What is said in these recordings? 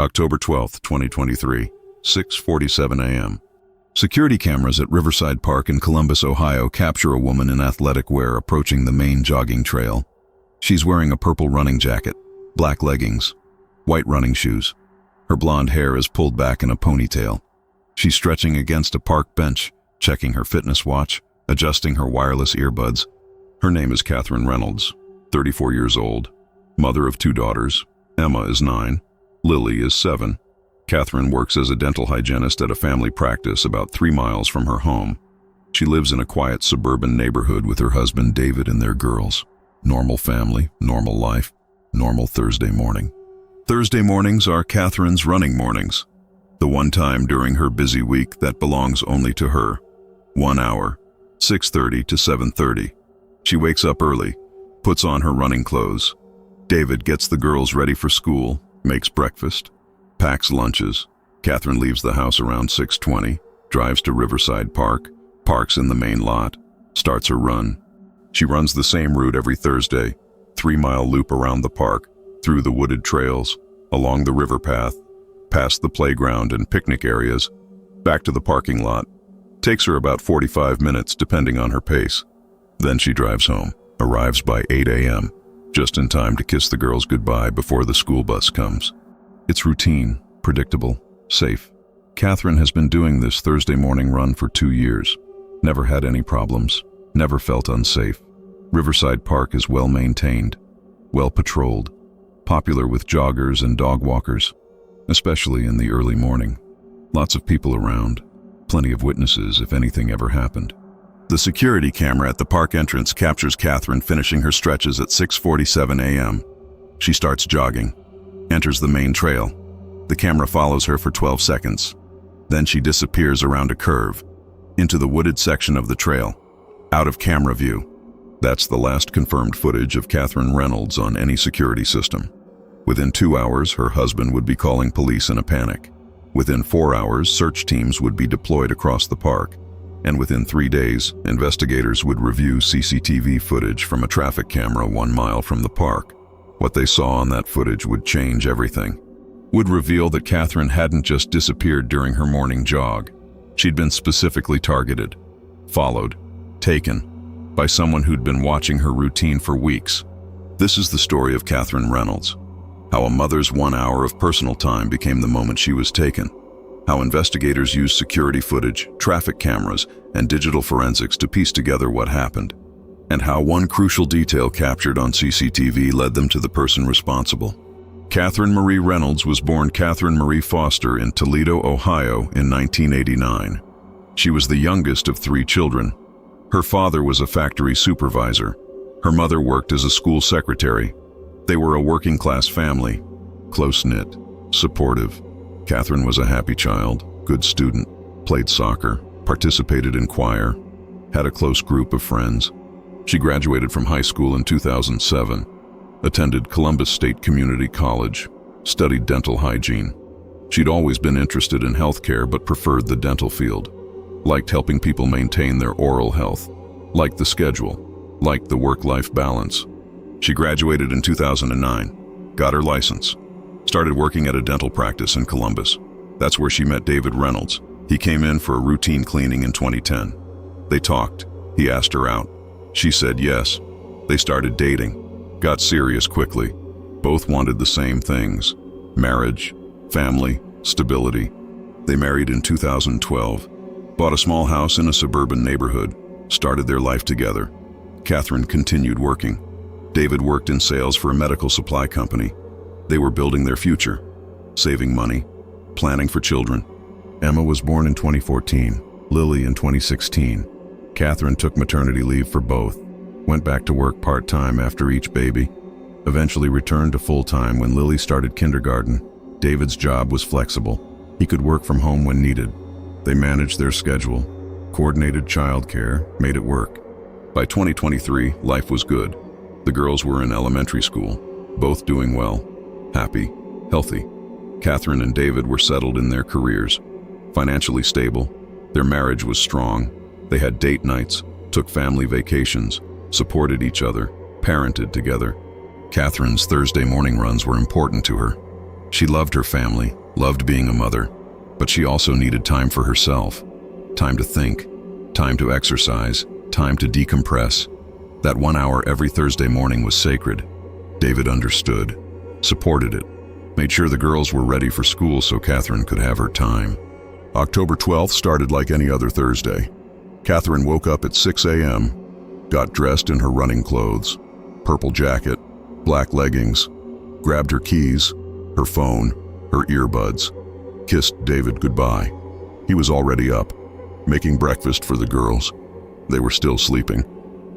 October 12, 2023, 6:47 a.m. Security cameras at Riverside Park in Columbus, Ohio capture a woman in athletic wear approaching the main jogging trail. She's wearing a purple running jacket, black leggings, white running shoes. Her blonde hair is pulled back in a ponytail. She's stretching against a park bench, checking her fitness watch, adjusting her wireless earbuds. Her name is Catherine Reynolds, 34 years old, mother of 2 daughters. Emma is 9, Lily is 7. Catherine works as a dental hygienist at a family practice about 3 miles from her home. She lives in a quiet suburban neighborhood with her husband David and their girls. Normal family, normal life, normal Thursday morning. Thursday mornings are Catherine's running mornings, the one time during her busy week that belongs only to her. 1 hour, 6:30 to 7:30. She wakes up early, puts on her running clothes. David gets the girls ready for school, makes breakfast, packs lunches. Catherine leaves the house around 6:20, drives to Riverside Park, parks in the main lot, starts her run. She runs the same route every Thursday, 3-mile loop around the park, through the wooded trails, along the river path, past the playground and picnic areas, back to the parking lot. Takes her about 45 minutes depending on her pace. Then she drives home, arrives by 8 a.m., just in time to kiss the girls goodbye before the school bus comes. It's routine, predictable, safe. Catherine has been doing this Thursday morning run for 2 years. Never had any problems, never felt unsafe. Riverside Park is well maintained, well patrolled, popular with joggers and dog walkers, especially in the early morning. Lots of people around, plenty of witnesses if anything ever happened. The security camera at the park entrance captures Catherine finishing her stretches at 6:47 a.m. She starts jogging, enters the main trail. The camera follows her for 12 seconds. Then she disappears around a curve, into the wooded section of the trail, out of camera view. That's the last confirmed footage of Catherine Reynolds on any security system. Within 2 hours, her husband would be calling police in a panic. Within 4 hours, search teams would be deployed across the park. And within 3 days, investigators would review CCTV footage from a traffic camera 1 mile from the park. What they saw on that footage would change everything. Would reveal that Catherine hadn't just disappeared during her morning jog. She'd been specifically targeted, followed, taken, by someone who'd been watching her routine for weeks. This is the story of Catherine Reynolds. How a mother's 1 hour of personal time became the moment she was taken. How investigators used security footage, traffic cameras, and digital forensics to piece together what happened. And how one crucial detail captured on CCTV led them to the person responsible. Catherine Marie Reynolds was born Catherine Marie Foster in Toledo, Ohio in 1989. She was the youngest of 3 children. Her father was a factory supervisor. Her mother worked as a school secretary. They were a working-class family, close-knit, supportive. Catherine was a happy child, good student, played soccer, participated in choir, had a close group of friends. She graduated from high school in 2007, attended Columbus State Community College, studied dental hygiene. She'd always been interested in healthcare but preferred the dental field. Liked helping people maintain their oral health, liked the schedule, liked the work-life balance. She graduated in 2009, got her license, started working at a dental practice in Columbus. That's where she met David Reynolds. He came in for a routine cleaning in 2010. They talked. He asked her out. She said yes. They started dating, got serious quickly. Both wanted the same things: marriage, family, stability. They married in 2012, bought a small house in a suburban neighborhood, started their life together. Catherine continued working. David worked in sales for a medical supply company. They were building their future, saving money, planning for children. Emma was born in 2014, Lily in 2016. Catherine took maternity leave for both, went back to work part-time after each baby, eventually returned to full-time when Lily started kindergarten. David's job was flexible. He could work from home when needed. They managed their schedule, coordinated childcare, made it work. By 2023, life was good. The girls were in elementary school, both doing well, happy, healthy. Catherine and David were settled in their careers, financially stable. Their marriage was strong. They had date nights, took family vacations, supported each other, parented together. Catherine's Thursday morning runs were important to her. She loved her family, loved being a mother, but she also needed time for herself. Time to think, time to exercise, time to decompress. That 1 hour every Thursday morning was sacred. David understood, supported it, made sure the girls were ready for school so Catherine could have her time. October 12th started like any other Thursday. Catherine woke up at 6 a.m., got dressed in her running clothes, purple jacket, black leggings, grabbed her keys, her phone, her earbuds, kissed David goodbye. He was already up, making breakfast for the girls. They were still sleeping.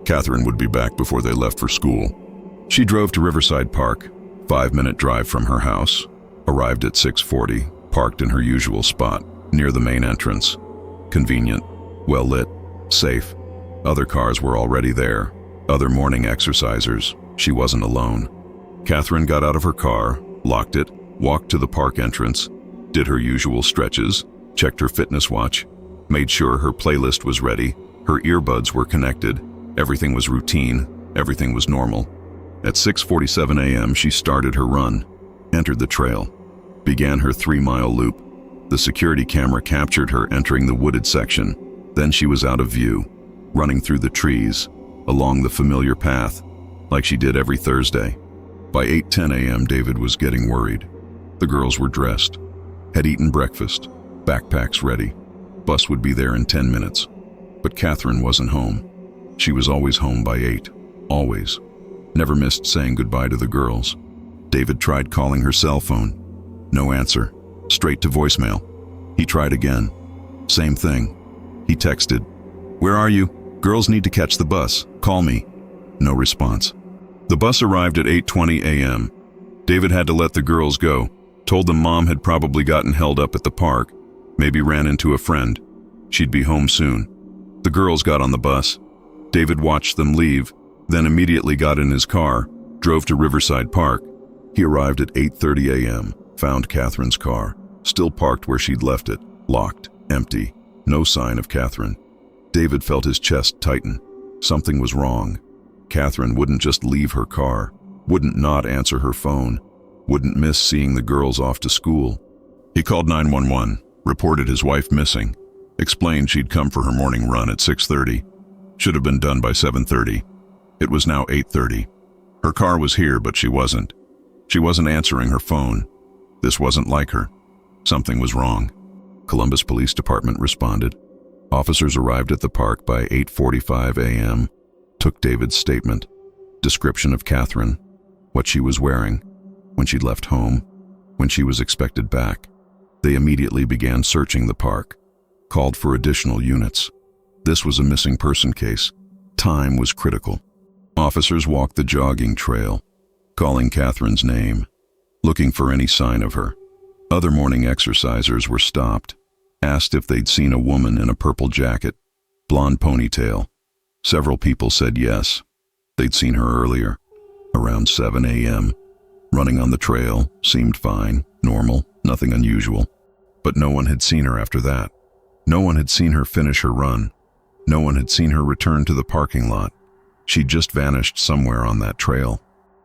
Catherine would be back before they left for school. She drove to Riverside Park, 5-minute drive from her house, arrived at 6:40, parked in her usual spot, near the main entrance. Convenient, well-lit, safe. Other cars were already there, other morning exercisers. She wasn't alone. Catherine got out of her car, locked it, walked to the park entrance, did her usual stretches, checked her fitness watch, made sure her playlist was ready, her earbuds were connected, everything was routine, everything was normal. At 6:47 a.m. she started her run, entered the trail, began her 3-mile loop. The security camera captured her entering the wooded section. Then she was out of view, running through the trees, along the familiar path, like she did every Thursday. By 8:10 a.m. David was getting worried. The girls were dressed, had eaten breakfast, backpacks ready. Bus would be there in 10 minutes. But Catherine wasn't home. She was always home by 8, always. Never missed saying goodbye to the girls. David tried calling her cell phone. No answer. Straight to voicemail. He tried again. Same thing. He texted, "Where are you? Girls need to catch the bus. Call me." No response. The bus arrived at 8:20 a.m. David had to let the girls go. Told them Mom had probably gotten held up at the park. Maybe ran into a friend. She'd be home soon. The girls got on the bus. David watched them leave, then immediately got in his car, drove to Riverside Park. He arrived at 8:30 a.m., found Catherine's car, still parked where she'd left it, locked, empty, no sign of Catherine. David felt his chest tighten. Something was wrong. Catherine wouldn't just leave her car, wouldn't not answer her phone, wouldn't miss seeing the girls off to school. He called 911, reported his wife missing, explained she'd come for her morning run at 6:30. Should have been done by 7:30. It was now 8:30. Her car was here, but she wasn't. She wasn't answering her phone. This wasn't like her. Something was wrong. Columbus Police Department responded. Officers arrived at the park by 8:45 a.m., took David's statement, description of Catherine, what she was wearing, when she'd left home, when she was expected back. They immediately began searching the park, called for additional units. This was a missing person case. Time was critical. Officers walked the jogging trail, calling Catherine's name, looking for any sign of her. Other morning exercisers were stopped, asked if they'd seen a woman in a purple jacket, blonde ponytail. Several people said yes. They'd seen her earlier, around 7 a.m. Running on the trail, seemed fine, normal, nothing unusual. But no one had seen her after that. No one had seen her finish her run. No one had seen her return to the parking lot. She'd just vanished somewhere on that trail.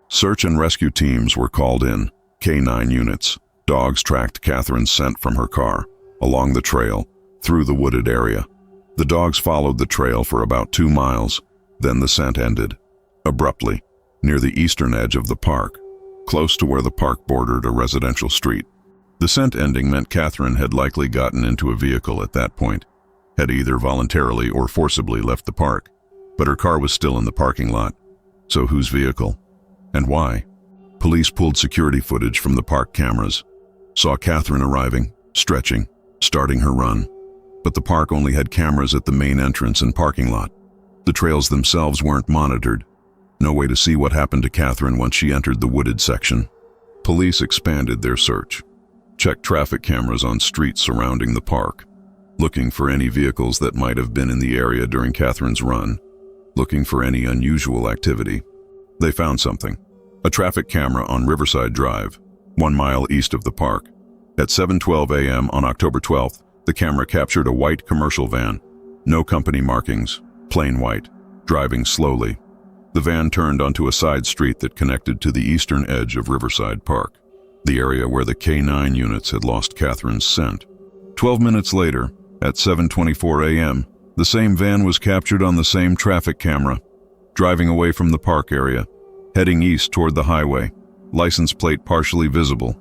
Search and rescue teams were called in, K9 units. Dogs tracked Catherine's scent from her car, along the trail, through the wooded area. The dogs followed the trail for about 2 miles, then the scent ended, abruptly, near the eastern edge of the park, close to where the park bordered a residential street. The scent ending meant Catherine had likely gotten into a vehicle at that point, had either voluntarily or forcibly left the park, but her car was still in the parking lot. So whose vehicle? And why? Police pulled security footage from the park cameras, saw Catherine arriving, stretching, starting her run. But the park only had cameras at the main entrance and parking lot. The trails themselves weren't monitored. No way to see what happened to Catherine once she entered the wooded section. Police expanded their search, checked traffic cameras on streets surrounding the park, looking for any vehicles that might have been in the area during Catherine's run, looking for any unusual activity. They found something. A traffic camera on Riverside Drive, 1 mile east of the park. At 7:12 a.m. on October 12th, the camera captured a white commercial van. No company markings, plain white, driving slowly. The van turned onto a side street that connected to the eastern edge of Riverside Park. the area where the K9 units had lost Catherine's scent. 12 minutes later, at 7:24 a.m., the same van was captured on the same traffic camera, driving away from the park area, heading east toward the highway, license plate partially visible.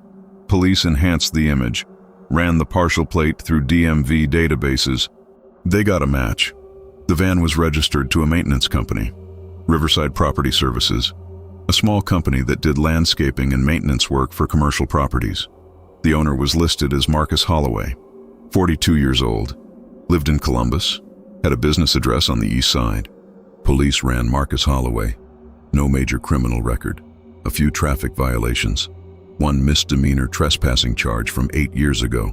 Police enhanced the image, ran the partial plate through DMV databases. They got a match. The van was registered to a maintenance company, Riverside Property Services, a small company that did landscaping and maintenance work for commercial properties. The owner was listed as Marcus Holloway, 42 years old, lived in Columbus, had a business address on the east side. Police ran Marcus Holloway. No major criminal record, a few traffic violations, one misdemeanor trespassing charge from 8 years ago.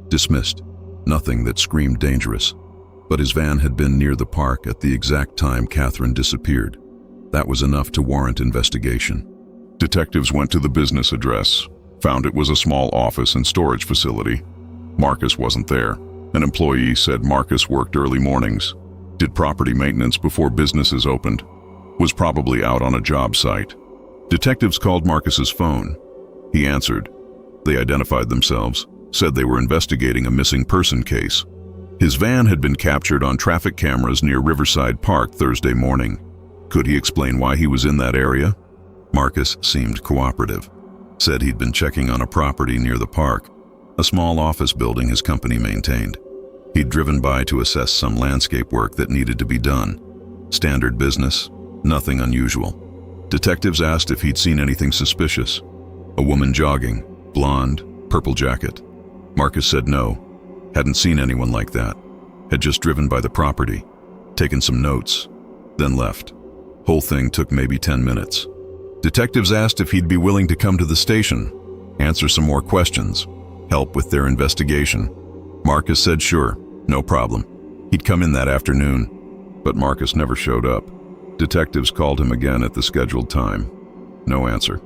Dismissed. Nothing that screamed dangerous. But his van had been near the park at the exact time Catherine disappeared. That was enough to warrant investigation. Detectives went to the business address, found it was a small office and storage facility. Marcus wasn't there. An employee said Marcus worked early mornings, did property maintenance before businesses opened, was probably out on a job site. Detectives called Marcus's phone. He answered. They identified themselves, said they were investigating a missing person case. His van had been captured on traffic cameras near Riverside Park Thursday morning. Could he explain why he was in that area? Marcus seemed cooperative, said he'd been checking on a property near the park, a small office building his company maintained. He'd driven by to assess some landscape work that needed to be done. Standard business, nothing unusual. Detectives asked if he'd seen anything suspicious. A woman jogging, blonde, purple jacket. Marcus said no, hadn't seen anyone like that. Had just driven by the property, taken some notes, then left. Whole thing took maybe 10 minutes. Detectives asked if he'd be willing to come to the station, answer some more questions, help with their investigation. Marcus said sure, no problem. He'd come in that afternoon, but Marcus never showed up. Detectives called him again at the scheduled time. No answer.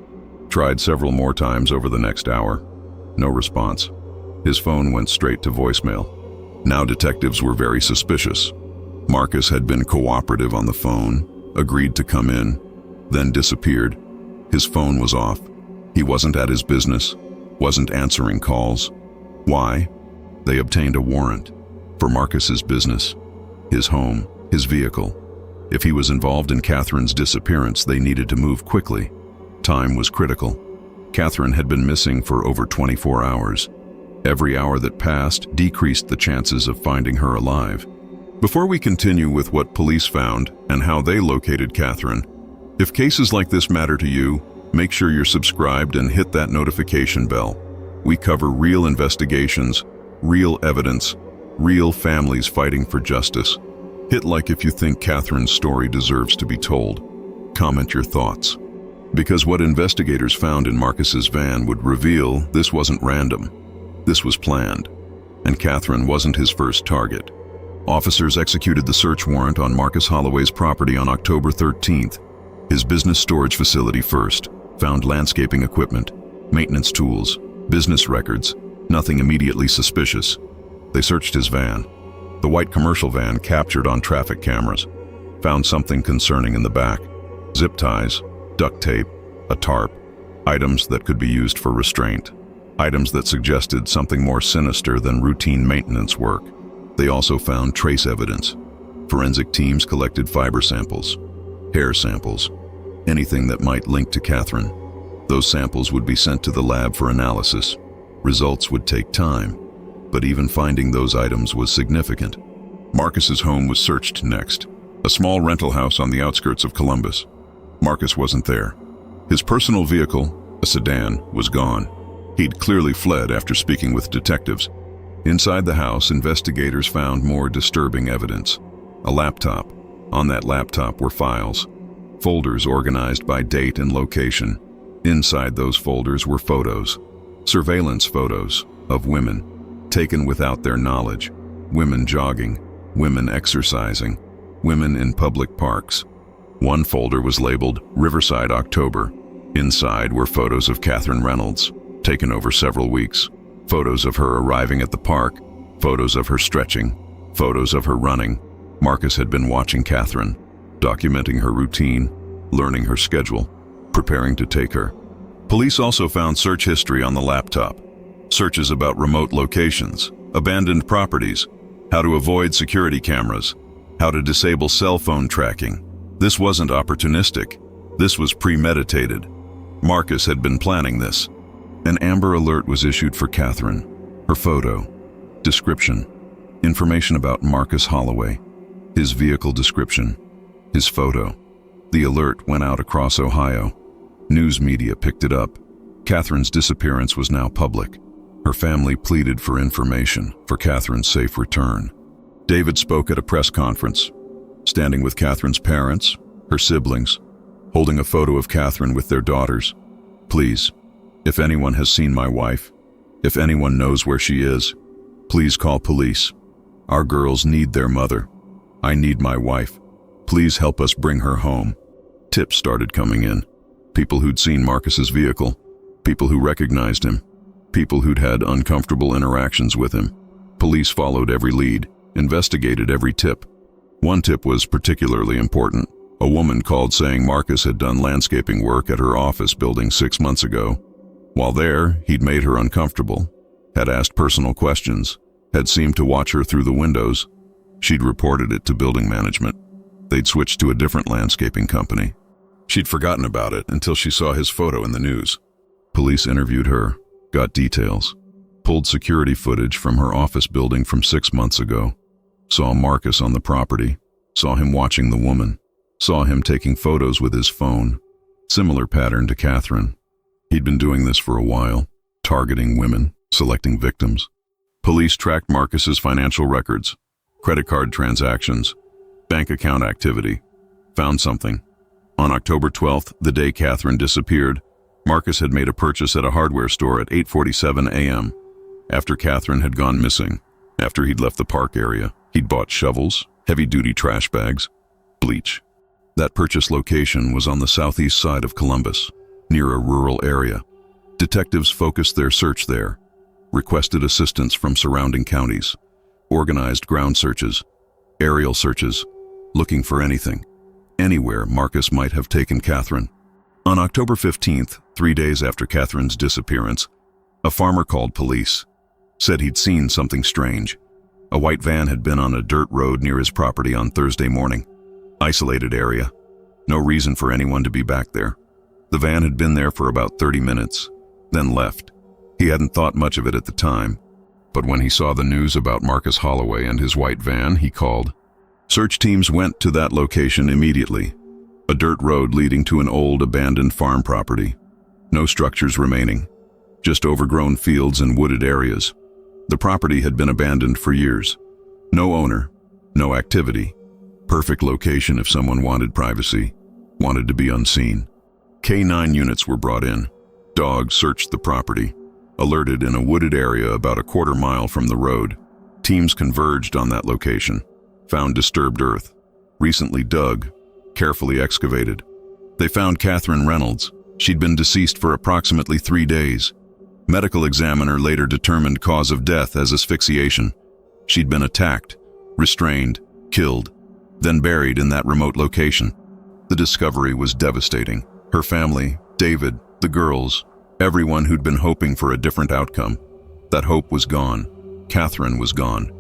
Tried several more times over the next hour. No response. His phone went straight to voicemail. Now detectives were very suspicious. Marcus had been cooperative on the phone, agreed to come in, then disappeared. His phone was off. He wasn't at his business, wasn't answering calls. Why? They obtained a warrant for Marcus's business, his home, his vehicle. If he was involved in Catherine's disappearance, they needed to move quickly. Time was critical. Catherine had been missing for over 24 hours. Every hour that passed decreased the chances of finding her alive. Before we continue with what police found and how they located Catherine, if cases like this matter to you, make sure you're subscribed and hit that notification bell. We cover real investigations, real evidence, real families fighting for justice. Hit like if you think Catherine's story deserves to be told. Comment your thoughts. Because what investigators found in Marcus's van would reveal this wasn't random. This was planned. And Catherine wasn't his first target. Officers executed the search warrant on Marcus Holloway's property on October 13th. His business storage facility first, found landscaping equipment, maintenance tools, business records, nothing immediately suspicious. They searched his van. The white commercial van captured on traffic cameras. Found something concerning in the back. Zip ties, duct tape, a tarp, items that could be used for restraint, items that suggested something more sinister than routine maintenance work. They also found trace evidence. Forensic teams collected fiber samples, hair samples, anything that might link to Catherine. Those samples would be sent to the lab for analysis. Results would take time, but even finding those items was significant. Marcus's home was searched next, a small rental house on the outskirts of Columbus. Marcus wasn't there. His personal vehicle, a sedan, was gone. He'd clearly fled after speaking with detectives. Inside the house, investigators found more disturbing evidence. A laptop. On that laptop were files, folders organized by date and location. Inside those folders were photos, surveillance photos of women, taken without their knowledge. Women jogging, women exercising, women in public parks. One folder was labeled Riverside October. Inside were photos of Catherine Reynolds, taken over several weeks. Photos of her arriving at the park, photos of her stretching, photos of her running. Marcus had been watching Catherine, documenting her routine, learning her schedule, preparing to take her. Police also found search history on the laptop. Searches about remote locations, abandoned properties, how to avoid security cameras, how to disable cell phone tracking. This wasn't opportunistic. This was premeditated. Marcus had been planning this. An Amber Alert was issued for Catherine. Her photo, description, information about Marcus Holloway, his vehicle description, his photo. The alert went out across Ohio. News media picked it up. Catherine's disappearance was now public. Her family pleaded for information for Catherine's safe return. David spoke at a press conference, standing with Catherine's parents, her siblings, holding a photo of Catherine with their daughters. Please, if anyone has seen my wife, if anyone knows where she is, please call police. Our girls need their mother. I need my wife. Please help us bring her home. Tips started coming in. People who'd seen Marcus's vehicle, people who recognized him, people who'd had uncomfortable interactions with him. Police followed every lead, investigated every tip. One tip was particularly important. A woman called saying Marcus had done landscaping work at her office building 6 months ago. While there, he'd made her uncomfortable, had asked personal questions, had seemed to watch her through the windows. She'd reported it to building management. They'd switched to a different landscaping company. She'd forgotten about it until she saw his photo in the news. Police interviewed her, got details, pulled security footage from her office building from 6 months ago, saw Marcus on the property, saw him watching the woman, saw him taking photos with his phone. Similar pattern to Catherine. He'd been doing this for a while, targeting women, selecting victims. Police tracked Marcus's financial records, credit card transactions, bank account activity. Found something. On October 12th, the day Catherine disappeared, Marcus had made a purchase at a hardware store at 8:47 a.m. After Catherine had gone missing, after he'd left the park area, he'd bought shovels, heavy-duty trash bags, bleach. That purchase location was on the southeast side of Columbus, near a rural area. Detectives focused their search there, requested assistance from surrounding counties, organized ground searches, aerial searches, looking for anything, anywhere Marcus might have taken Catherine. On October 15th, 3 days after Catherine's disappearance, a farmer called police, said he'd seen something strange. A white van had been on a dirt road near his property on Thursday morning. Isolated area. No reason for anyone to be back there. The van had been there for about 30 minutes, then left. He hadn't thought much of it at the time, but when he saw the news about Marcus Holloway and his white van, he called. Search teams went to that location immediately. A dirt road leading to an old abandoned farm property. No structures remaining, just overgrown fields and wooded areas. The property had been abandoned for years. No owner, no activity. Perfect location if someone wanted privacy, wanted to be unseen. K9 units were brought in. Dogs searched the property, alerted in a wooded area about a quarter-mile from the road. Teams converged on that location, found disturbed earth, recently dug, carefully excavated. They found Catherine Reynolds. She'd been deceased for approximately 3 days. Medical examiner later determined cause of death as asphyxiation. She'd been attacked, restrained, killed, then buried in that remote location. The discovery was devastating. Her family, David, the girls, everyone who'd been hoping for a different outcome. That hope was gone. Catherine was gone.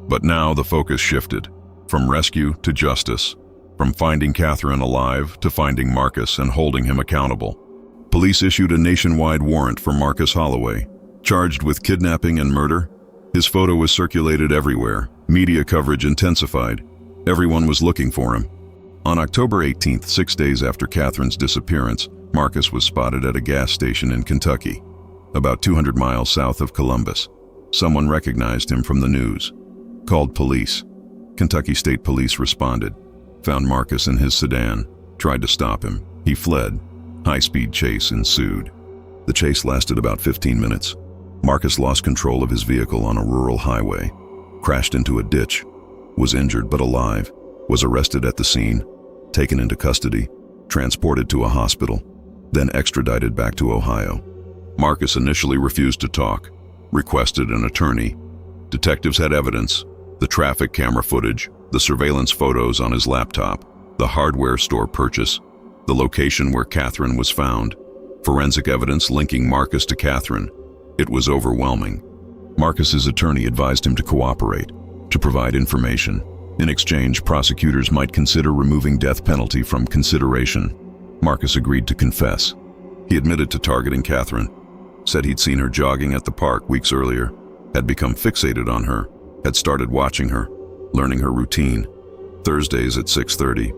But now the focus shifted, from rescue to justice, from finding Catherine alive to finding Marcus and holding him accountable. Police issued a nationwide warrant for Marcus Holloway, charged with kidnapping and murder. His photo was circulated everywhere. Media coverage intensified. Everyone was looking for him. On October 18th, 6 days after Catherine's disappearance, Marcus was spotted at a gas station in Kentucky, about 200 miles south of Columbus. Someone recognized him from the news, called police. Kentucky State Police responded, found Marcus in his sedan, tried to stop him. He fled. High-speed chase ensued. The chase lasted about 15 minutes. Marcus lost control of his vehicle on a rural highway, crashed into a ditch, was injured but alive, was arrested at the scene, taken into custody, transported to a hospital, then extradited back to Ohio. Marcus initially refused to talk, requested an attorney. Detectives had evidence, the traffic camera footage, the surveillance photos on his laptop, the hardware store purchase, the location where Catherine was found. Forensic evidence linking Marcus to Catherine. It was overwhelming. Marcus's attorney advised him to cooperate, to provide information. In exchange, prosecutors might consider removing death penalty from consideration. Marcus agreed to confess. He admitted to targeting Catherine, said he'd seen her jogging at the park weeks earlier, had become fixated on her, had started watching her, learning her routine. Thursdays at 6:30.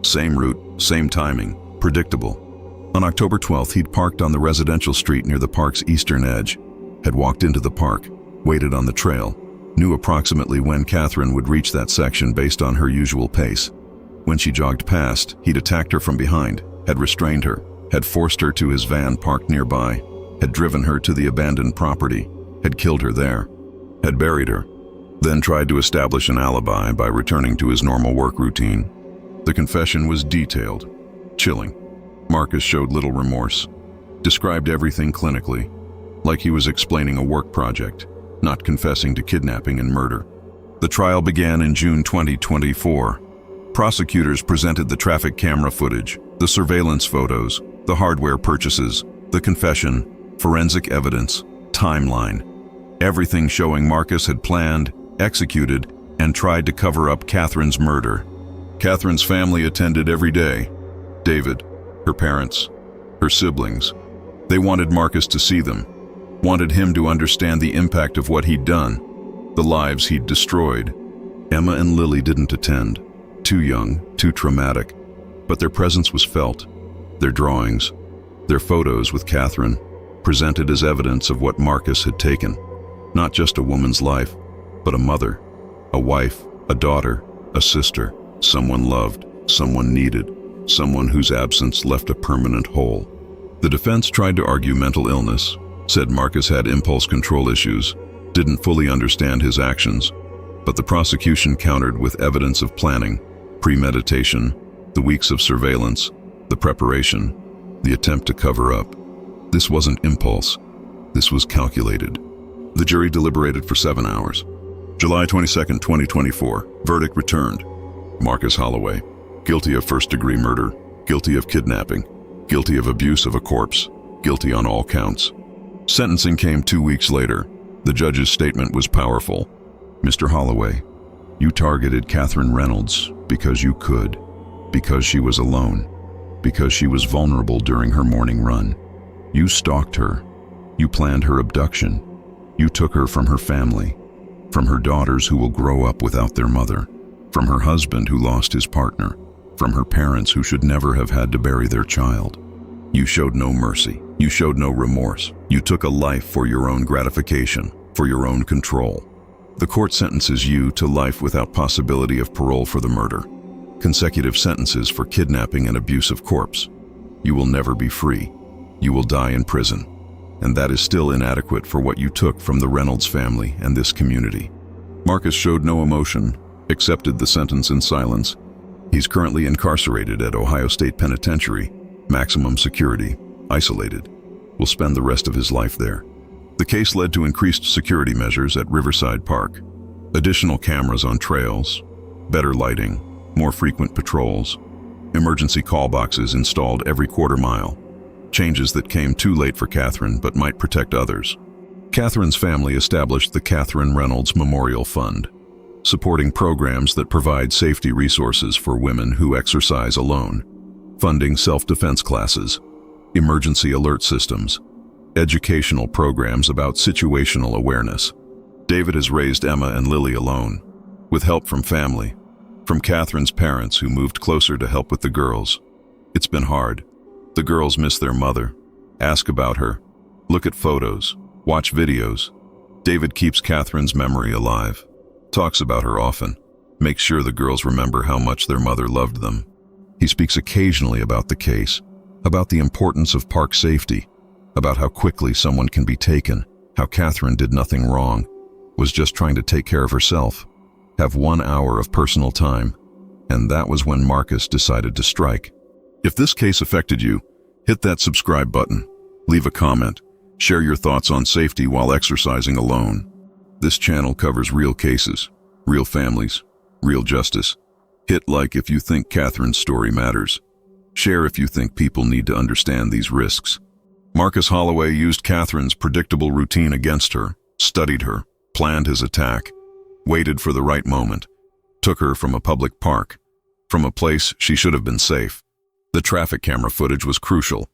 Same route, same timing, predictable. On October 12th, he'd parked on the residential street near the park's eastern edge, had walked into the park, waited on the trail, knew approximately when Catherine would reach that section based on her usual pace. When she jogged past, he'd attacked her from behind, had restrained her, had forced her to his van parked nearby, had driven her to the abandoned property, had killed her there, had buried her, then tried to establish an alibi by returning to his normal work routine. The confession was detailed, chilling. Marcus showed little remorse, described everything clinically, like he was explaining a work project, not confessing to kidnapping and murder. The trial began in June 2024. Prosecutors presented the traffic camera footage, the surveillance photos, the hardware purchases, the confession, forensic evidence, timeline. Everything showing Marcus had planned, executed, and tried to cover up Catherine's murder. Catherine's family attended every day. David, her parents, her siblings. They wanted Marcus to see them, wanted him to understand the impact of what he'd done, the lives he'd destroyed. Emma and Lily didn't attend. Too young, too traumatic. But their presence was felt. Their drawings, their photos with Catherine, presented as evidence of what Marcus had taken. Not just a woman's life, but a mother, a wife, a daughter, a sister, someone loved, someone needed, someone whose absence left a permanent hole. The defense tried to argue mental illness, said Marcus had impulse control issues, didn't fully understand his actions, but the prosecution countered with evidence of planning, premeditation, the weeks of surveillance, the preparation, the attempt to cover up. This wasn't impulse. This was calculated. The jury deliberated for 7 hours. July 22, 2024, verdict returned. Marcus Holloway, guilty of first-degree murder, guilty of kidnapping, guilty of abuse of a corpse, guilty on all counts. Sentencing came 2 weeks later. The judge's statement was powerful. Mr. Holloway, you targeted Catherine Reynolds because you could, because she was alone, because she was vulnerable during her morning run. You stalked her. You planned her abduction. You took her from her family, from her daughters who will grow up without their mother, from her husband who lost his partner, from her parents who should never have had to bury their child. You showed no mercy. You showed no remorse. You took a life for your own gratification, for your own control. The court sentences you to life without possibility of parole for the murder, consecutive sentences for kidnapping and abuse of corpse. You will never be free. You will die in prison. And that is still inadequate for what you took from the Reynolds family and this community. Marcus showed no emotion, accepted the sentence in silence. He's currently incarcerated at Ohio State Penitentiary, maximum security, isolated. Will spend the rest of his life there. The case led to increased security measures at Riverside Park, additional cameras on trails, better lighting, more frequent patrols, emergency call boxes installed every quarter mile, changes that came too late for Catherine but might protect others. Catherine's family established the Catherine Reynolds Memorial Fund, supporting programs that provide safety resources for women who exercise alone, funding self-defense classes, emergency alert systems, educational programs about situational awareness. David has raised Emma and Lily alone, with help from family, from Catherine's parents who moved closer to help with the girls. It's been hard. The girls miss their mother, ask about her, look at photos, watch videos. David keeps Catherine's memory alive, talks about her often, makes sure the girls remember how much their mother loved them. He speaks occasionally about the case, about the importance of park safety, about how quickly someone can be taken, how Catherine did nothing wrong, was just trying to take care of herself, have 1 hour of personal time, and that was when Marcus decided to strike. If this case affected you, hit that subscribe button, leave a comment, share your thoughts on safety while exercising alone. This channel covers real cases, real families, real justice. Hit like if you think Catherine's story matters. Share if you think people need to understand these risks. Marcus Holloway used Catherine's predictable routine against her, studied her, planned his attack, waited for the right moment, took her from a public park, from a place she should have been safe. The traffic camera footage was crucial.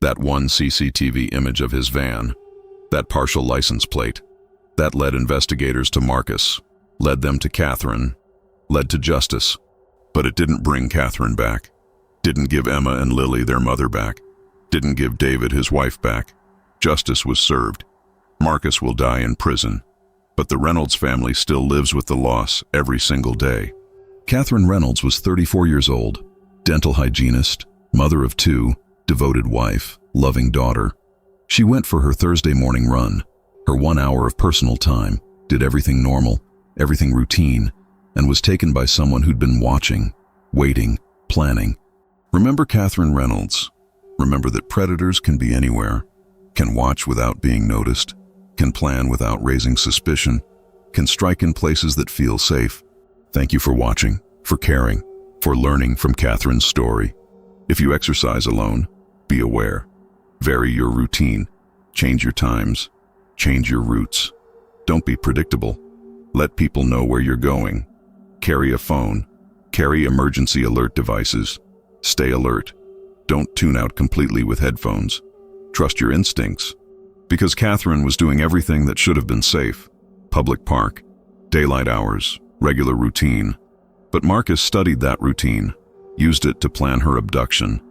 That one CCTV image of his van, that partial license plate, that led investigators to Marcus, led them to Catherine, led to justice. But it didn't bring Catherine back, didn't give Emma and Lily their mother back, didn't give David his wife back. Justice was served. Marcus will die in prison, but the Reynolds family still lives with the loss every single day. Catherine Reynolds was 34 years old, dental hygienist, mother of 2, devoted wife, loving daughter. She went for her Thursday morning run, her 1 hour of personal time, did everything normal, everything routine, and was taken by someone who'd been watching, waiting, planning. Remember Catherine Reynolds. Remember that predators can be anywhere, can watch without being noticed, can plan without raising suspicion, can strike in places that feel safe. Thank you for watching, for caring, for learning from Catherine's story. If you exercise alone, be aware. Vary your routine. Change your times. Change your routes. Don't be predictable. Let people know where you're going. Carry a phone. Carry emergency alert devices. Stay alert. Don't tune out completely with headphones. Trust your instincts. Because Catherine was doing everything that should have been safe. Public park, daylight hours, regular routine. But Marcus studied that routine, used it to plan her abduction,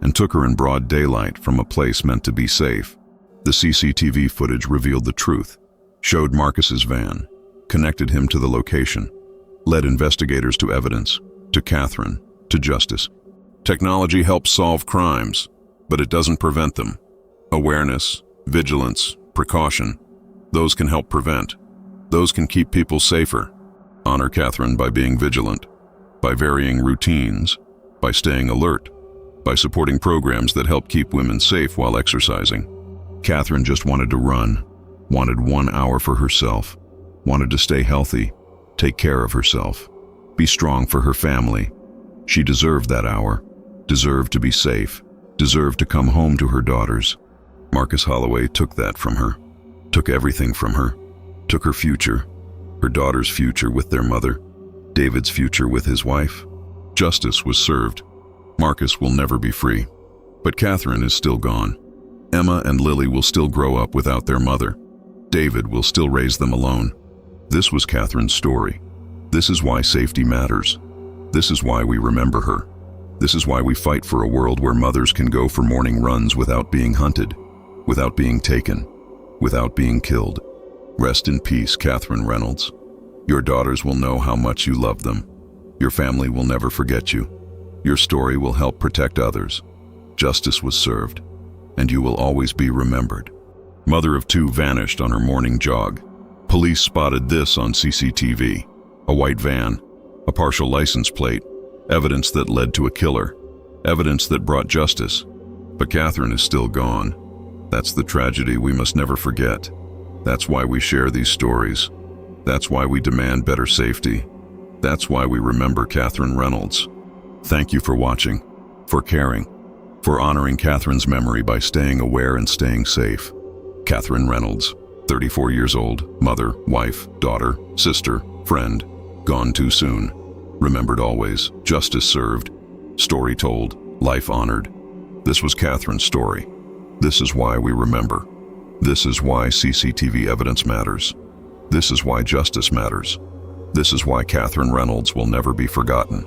and took her in broad daylight from a place meant to be safe. The CCTV footage revealed the truth, showed Marcus's van, connected him to the location, led investigators to evidence, to Catherine, to justice. Technology helps solve crimes, but it doesn't prevent them. Awareness, vigilance, precaution, those can help prevent. Those can keep people safer. Honor Catherine by being vigilant, by varying routines, by staying alert, by supporting programs that help keep women safe while exercising. Catherine just wanted to run, wanted 1 hour for herself, wanted to stay healthy, take care of herself, be strong for her family. She deserved that hour, deserved to be safe, deserved to come home to her daughters. Marcus Holloway took that from her, took everything from her, took her future, her daughter's future with their mother, David's future with his wife. Justice was served. Marcus will never be free. But Catherine is still gone. Emma and Lily will still grow up without their mother. David will still raise them alone. This was Catherine's story. This is why safety matters. This is why we remember her. This is why we fight for a world where mothers can go for morning runs without being hunted, without being taken, without being killed. Rest in peace, Catherine Reynolds. Your daughters will know how much you love them. Your family will never forget you. Your story will help protect others. Justice was served, and you will always be remembered. Mother of 2 vanished on her morning jog. Police spotted this on CCTV. A white van, a partial license plate, evidence that led to a killer, evidence that brought justice. But Catherine is still gone. That's the tragedy we must never forget. That's why we share these stories. That's why we demand better safety. That's why we remember Catherine Reynolds. Thank you for watching, for caring, for honoring Catherine's memory by staying aware and staying safe. Catherine Reynolds, 34 years old, mother, wife, daughter, sister, friend, gone too soon. Remembered always, justice served, story told, life honored. This was Catherine's story. This is why we remember. This is why CCTV evidence matters. This is why justice matters. This is why Catherine Reynolds will never be forgotten.